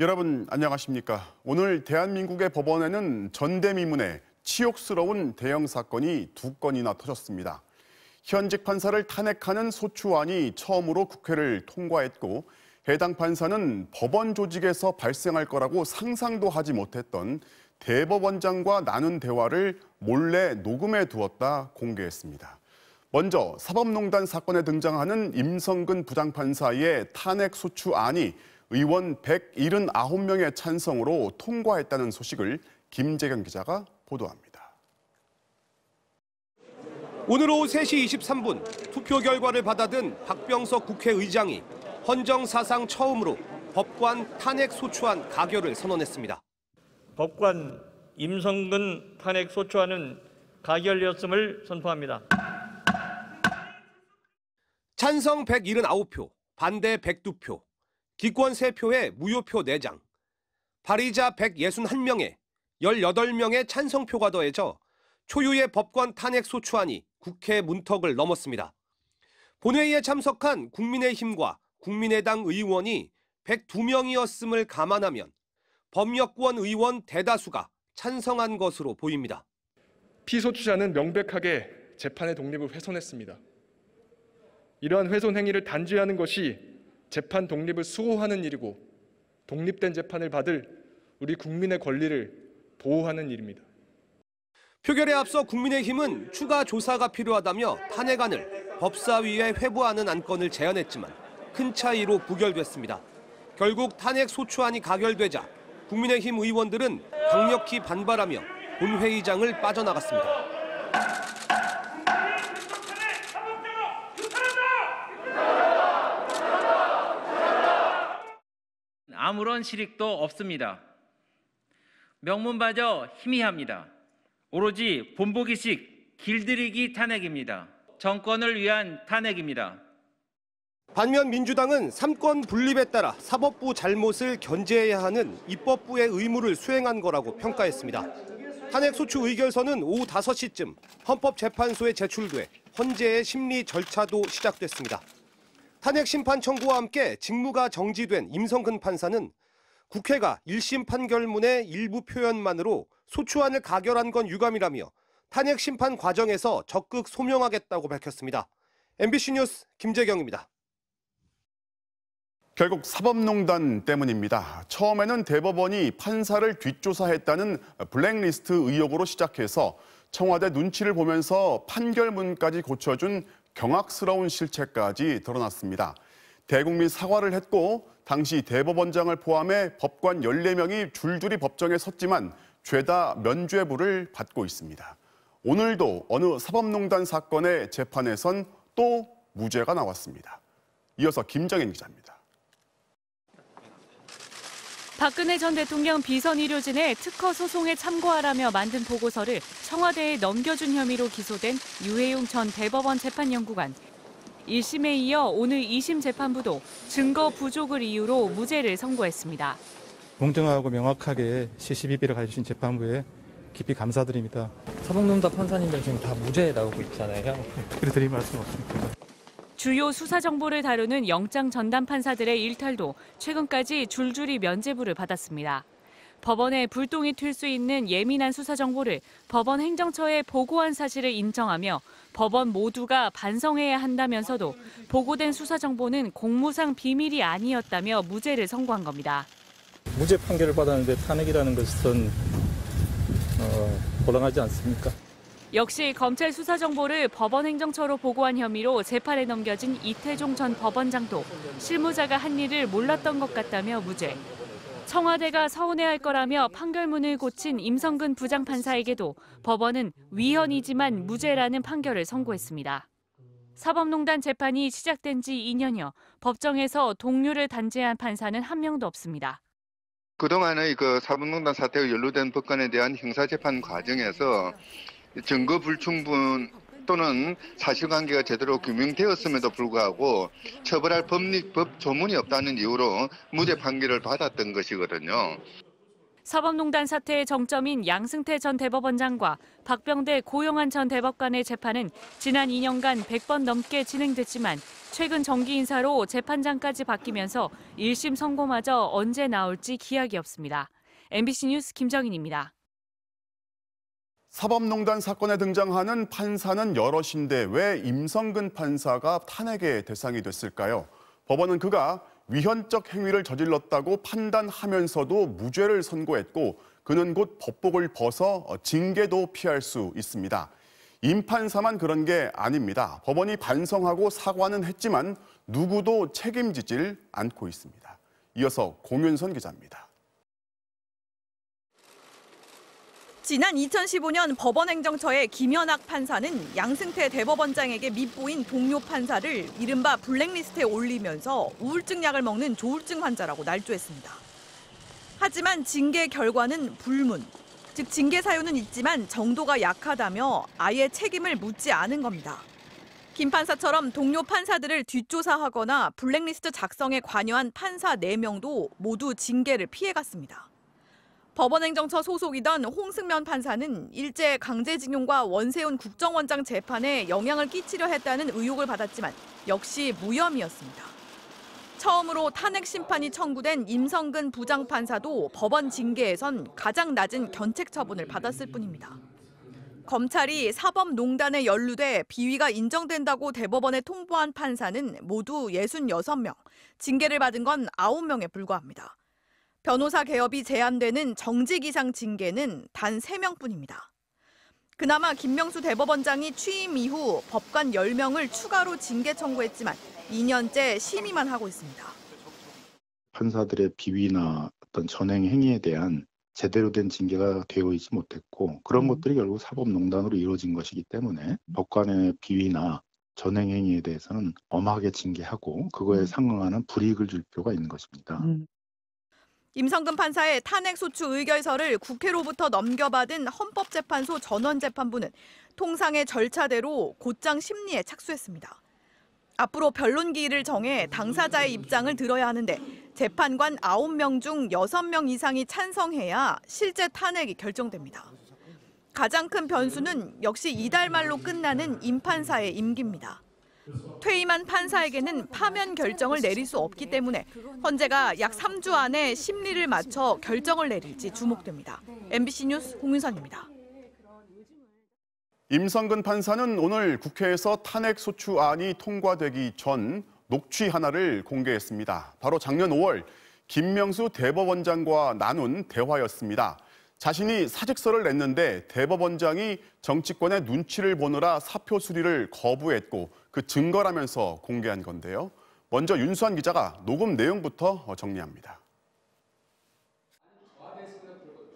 여러분 안녕하십니까? 오늘 대한민국의 법원에는 전대미문의 치욕스러운 대형 사건이 2건이나 터졌습니다. 현직 판사를 탄핵하는 소추안이 처음으로 국회를 통과했고 해당 판사는 법원 조직에서 발생할 거라고 상상도 하지 못했던 대법원장과 나눈 대화를 몰래 녹음해 두었다 공개했습니다. 먼저 사법농단 사건에 등장하는 임성근 부장판사의 탄핵 소추안이 의원 179명의 찬성으로 통과했다는 소식을 김재경 기자가 보도합니다. 오늘 오후 3시 23분 투표 결과를 받아든 박병석 국회의장이 헌정 사상 처음으로 법관 탄핵 소추안 가결을 선언했습니다. 법관 임성근 탄핵 소추안은 가결되었음을 선포합니다. 찬성 179표, 반대 102표, 기권 3표에 무효표 4장, 발의자 161명에 18명의 찬성표가 더해져 초유의 법관 탄핵 소추안이 국회 문턱을 넘었습니다. 본회의에 참석한 국민의힘과 국민의당 의원이 102명이었음을 감안하면 법여권 의원 대다수가 찬성한 것으로 보입니다. 피소추자는 명백하게 재판의 독립을 훼손했습니다. 이러한 훼손 행위를 단죄하는 것이 재판 독립을 수호하는 일이고 독립된 재판을 받을 우리 국민의 권리를 보호하는 일입니다. 표결에 앞서 국민의힘은 추가 조사가 필요하다며 탄핵안을 법사위에 회부하는 안건을 제안했지만 큰 차이로 부결됐습니다. 결국 탄핵 소추안이 가결되자 국민의힘 의원들은 강력히 반발하며 본회의장을 빠져나갔습니다. 아무런 실익도 없습니다. 명문마저 희미합니다. 오로지 본보기식 길들이기 탄핵입니다. 정권을 위한 탄핵입니다. 반면 민주당은 3권 분립에 따라 사법부 잘못을 견제해야 하는 입법부의 의무를 수행한 거라고 평가했습니다. 탄핵 소추 의결서는 오후 5시쯤 헌법재판소에 제출돼 헌재의 심리 절차도 시작됐습니다. 탄핵 심판 청구와 함께 직무가 정지된 임성근 판사는 국회가 1심 판결문의 일부 표현만으로 소추안을 가결한 건 유감이라며 탄핵 심판 과정에서 적극 소명하겠다고 밝혔습니다. MBC 뉴스 김재경입니다. 결국 사법농단 때문입니다. 처음에는 대법원이 판사를 뒷조사했다는 블랙리스트 의혹으로 시작해서 청와대 눈치를 보면서 판결문까지 고쳐준 경악스러운 실체까지 드러났습니다. 대국민 사과를 했고 당시 대법원장을 포함해 법관 14명이 줄줄이 법정에 섰지만 죄다 면죄부를 받고 있습니다. 오늘도 어느 사법농단 사건의 재판에선 또 무죄가 나왔습니다. 이어서 김정인 기자입니다. 박근혜 전 대통령 비선 의료진의 특허 소송에 참고하라며 만든 보고서를 청와대에 넘겨준 혐의로 기소된 유해용 전 대법원 재판연구관. 1심에 이어 오늘 2심 재판부도 증거 부족을 이유로 무죄를 선고했습니다. 공정하고 명확하게 시시비비를 가해주신 재판부에 깊이 감사드립니다. 사법농단 판사님들 지금 다 무죄 나오고 있잖아요. 그래 드릴 말씀 없습니다. 주요 수사 정보를 다루는 영장 전담 판사들의 일탈도 최근까지 줄줄이 면죄부를 받았습니다. 법원에 불똥이 튈 수 있는 예민한 수사 정보를 법원 행정처에 보고한 사실을 인정하며 법원 모두가 반성해야 한다면서도 보고된 수사 정보는 공무상 비밀이 아니었다며 무죄를 선고한 겁니다. 무죄 판결을 받았는데 탄핵이라는 것은 곤란하지 않습니까? 역시 검찰 수사 정보를 법원 행정처로 보고한 혐의로 재판에 넘겨진 이태종 전 법원장도 실무자가 한 일을 몰랐던 것 같다며 무죄. 청와대가 서운해할 거라며 판결문을 고친 임성근 부장판사에게도 법원은 위헌이지만 무죄라는 판결을 선고했습니다. 사법농단 재판이 시작된 지 2년여 법정에서 동료를 단죄한 판사는 한 명도 없습니다. 그동안의 사법농단 사태가 연루된 법관에 대한 형사재판 과정에서 증거 불충분 또는 사실관계가 제대로 규명되었음에도 불구하고 처벌할 법 조문이 없다는 이유로 무죄 판결을 받았던 것이거든요. 사법농단 사태의 정점인 양승태 전 대법원장과 박병대 고용한 전 대법관의 재판은 지난 2년간 100번 넘게 진행됐지만 최근 정기 인사로 재판장까지 바뀌면서 1심 선고마저 언제 나올지 기약이 없습니다. MBC 뉴스 김정인입니다. 사법농단 사건에 등장하는 판사는 여럿인데 왜 임성근 판사가 탄핵의 대상이 됐을까요? 법원은 그가 위헌적 행위를 저질렀다고 판단하면서도 무죄를 선고했고 그는 곧 법복을 벗어 징계도 피할 수 있습니다. 임 판사만 그런 게 아닙니다. 법원이 반성하고 사과는 했지만 누구도 책임지질 않고 있습니다. 이어서 공윤선 기자입니다. 지난 2015년 법원행정처의 김연학 판사는 양승태 대법원장에게 밉보인 동료 판사를 이른바 블랙리스트에 올리면서 우울증 약을 먹는 조울증 환자라고 날조했습니다. 하지만 징계 결과는 불문, 즉 징계 사유는 있지만 정도가 약하다며 아예 책임을 묻지 않은 겁니다. 김 판사처럼 동료 판사들을 뒷조사하거나 블랙리스트 작성에 관여한 판사 4명도 모두 징계를 피해갔습니다. 법원행정처 소속이던 홍승면 판사는 일제 강제징용과 원세훈 국정원장 재판에 영향을 끼치려 했다는 의혹을 받았지만 역시 무혐의였습니다. 처음으로 탄핵 심판이 청구된 임성근 부장판사도 법원 징계에선 가장 낮은 견책 처분을 받았을 뿐입니다. 검찰이 사법농단에 연루돼 비위가 인정된다고 대법원에 통보한 판사는 모두 66명, 징계를 받은 건 9명에 불과합니다. 변호사 개업이 제한되는 정직 이상 징계는 단 3명뿐입니다. 그나마 김명수 대법원장이 취임 이후 법관 10명을 추가로 징계 청구했지만 2년째 심의만 하고 있습니다. 판사들의 비위나 어떤 전행 행위에 대한 제대로 된 징계가 되어 있지 못했고 그런 것들이 결국 사법농단으로 이루어진 것이기 때문에 법관의 비위나 전행 행위에 대해서는 엄하게 징계하고 그거에 상응하는 불이익을 줄 필요가 있는 것입니다. 임성근 판사의 탄핵소추 의결서를 국회로부터 넘겨받은 헌법재판소 전원재판부는 통상의 절차대로 곧장 심리에 착수했습니다. 앞으로 변론기일을 정해 당사자의 입장을 들어야 하는데 재판관 9명 중 6명 이상이 찬성해야 실제 탄핵이 결정됩니다. 가장 큰 변수는 역시 이달 말로 끝나는 임 판사의 임기입니다. 퇴임한 판사에게는 파면 결정을 내릴 수 없기 때문에 헌재가 약 3주 안에 심리를 맞춰 결정을 내릴지 주목됩니다. MBC 뉴스 홍윤선입니다. 임성근 판사는 오늘 국회에서 탄핵소추안이 통과되기 전 녹취 하나를 공개했습니다. 바로 작년 5월 김명수 대법원장과 나눈 대화였습니다. 자신이 사직서를 냈는데 대법원장이 정치권의 눈치를 보느라 사표 수리를 거부했고 그 증거라면서 공개한 건데요. 먼저 윤수환 기자가 녹음 내용부터 정리합니다.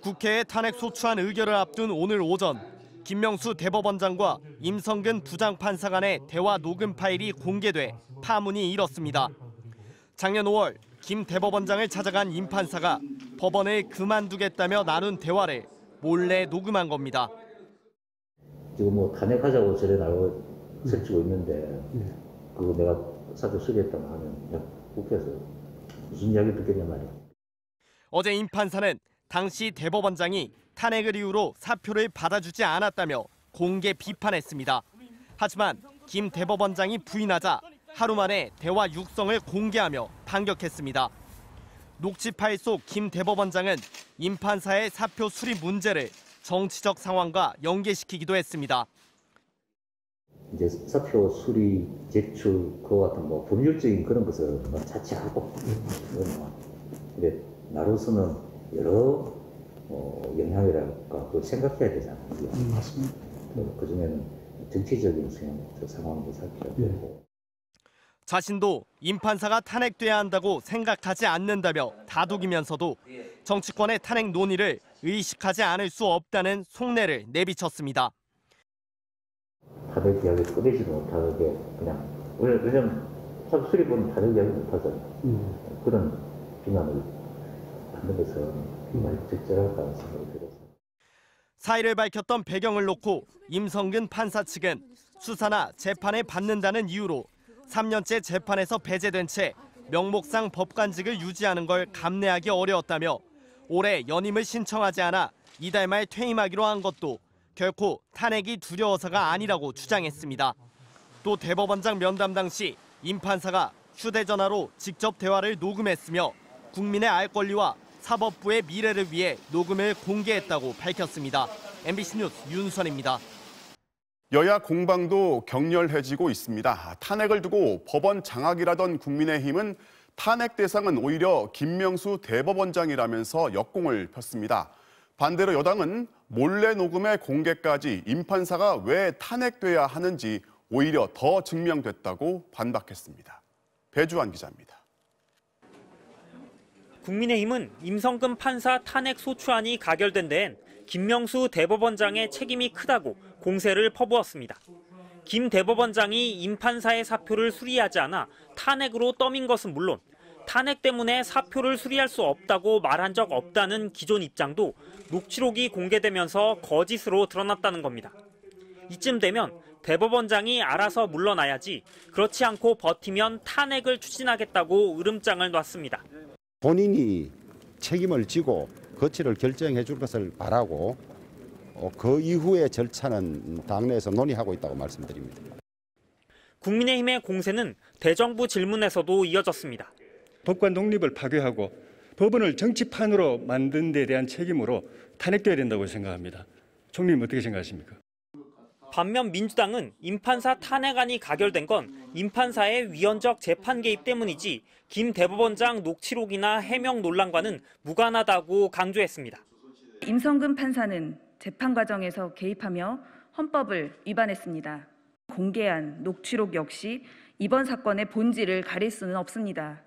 국회의 탄핵소추안 의결을 앞둔 오늘 오전 김명수 대법원장과 임성근 부장판사 간의 대화 녹음 파일이 공개돼 파문이 일었습니다. 작년 5월 김 대법원장을 찾아간 임 판사가 법원을 그만두겠다며 나눈 대화를 몰래 녹음한 겁니다. 지금 뭐 탄핵하자고 저래 나오고 설치고 있는데 그거 내가 사표 수리했다고 하면 국회에서 무슨 이야기 듣겠냐 말이야. 어제 임 판사는 당시 대법원장이 탄핵을 이유로 사표를 받아주지 않았다며 공개 비판했습니다. 하지만 김 대법원장이 부인하자 하루 만에 대화 육성을 공개하며 반격했습니다. 녹취 파일 속 김 대법원장은 임 판사의 사표 수리 문제를 정치적 상황과 연계시키기도 했습니다. 이제 사표 수리, 제출, 그와 같은 뭐 법률적인 그런 것을 자체하고, 근데 나로서는 여러 영향이랄까 그걸 생각해야 되잖아요. 맞습니다. 그 중에는 정치적인 상황도 살펴야 되고. 자신도 임 판사가 탄핵돼야 한다고 생각하지 않는다며 다독이면서도 정치권의 탄핵 논의를 의식하지 않을 수 없다는 속내를 내비쳤습니다. 탄핵 이야기 꺼내지도 못하게 그냥 왜냐면 수리본 탄핵 이야기 못하잖아요. 그런 비난을 받는 것은 정말 적절할 거라는 생각이 들었어요. 사의를 밝혔던 배경을 놓고 임성근 판사 측은 수사나 재판에 받는다는 이유로 3년째 재판에서 배제된 채 명목상 법관직을 유지하는 걸 감내하기 어려웠다며 올해 연임을 신청하지 않아 이달 말 퇴임하기로 한 것도 결코 탄핵이 두려워서가 아니라고 주장했습니다. 또 대법원장 면담 당시 임 판사가 휴대전화로 직접 대화를 녹음했으며 국민의 알 권리와 사법부의 미래를 위해 녹음을 공개했다고 밝혔습니다. MBC 뉴스 윤선입니다. 여야 공방도 격렬해지고 있습니다. 탄핵을 두고 법원 장악이라던 국민의힘은 탄핵 대상은 오히려 김명수 대법원장이라면서 역공을 폈습니다. 반대로 여당은 몰래 녹음의 공개까지 임 판사가 왜 탄핵돼야 하는지 오히려 더 증명됐다고 반박했습니다. 배주환 기자입니다. 국민의힘은 임성근 판사 탄핵 소추안이 가결된 데엔 김명수 대법원장의 책임이 크다고 공세를 퍼부었습니다. 김 대법원장이 임 판사의 사표를 수리하지 않아 탄핵으로 떠민 것은 물론 탄핵 때문에 사표를 수리할 수 없다고 말한 적 없다는 기존 입장도 녹취록이 공개되면서 거짓으로 드러났다는 겁니다. 이쯤 되면 대법원장이 알아서 물러나야지 그렇지 않고 버티면 탄핵을 추진하겠다고 으름장을 놨습니다. 본인이 책임을 지고 거취를 결정해 줄 것을 바라고 그 이후의 절차는 당내에서 논의하고 있다고 말씀드립니다. 국민의힘의 공세는 대정부 질문에서도 이어졌습니다. 법관 독립을 파괴하고 법원을 정치판으로 만든 데 대한 책임으로 탄핵돼야 된다고 생각합니다. 총리님 어떻게 생각하십니까? 반면 민주당은 임 판사 탄핵안이 가결된 건 임 판사의 위헌적 재판 개입 때문이지 김 대법원장 녹취록이나 해명 논란과는 무관하다고 강조했습니다. 임성근 판사는 재판 과정에서 개입하며 헌법을 위반했습니다. 공개한 녹취록 역시 이번 사건의 본질을 가릴 수는 없습니다.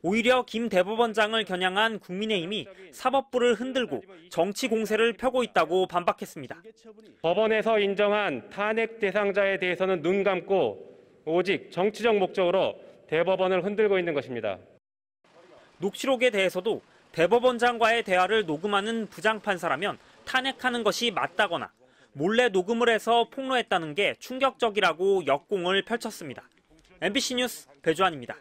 오히려 김 대법원장을 겨냥한 국민의힘이 사법부를 흔들고 정치 공세를 펴고 있다고 반박했습니다. 법원에서 인정한 탄핵 대상자에 대해서는 눈 감고 오직 정치적 목적으로 대법원을 흔들고 있는 것입니다. 녹취록에 대해서도 대법원장과의 대화를 녹음하는 부장판사라면 탄핵하는 것이 맞다거나 몰래 녹음을 해서 폭로했다는 게 충격적이라고 역공을 펼쳤습니다. MBC 뉴스 배주환입니다.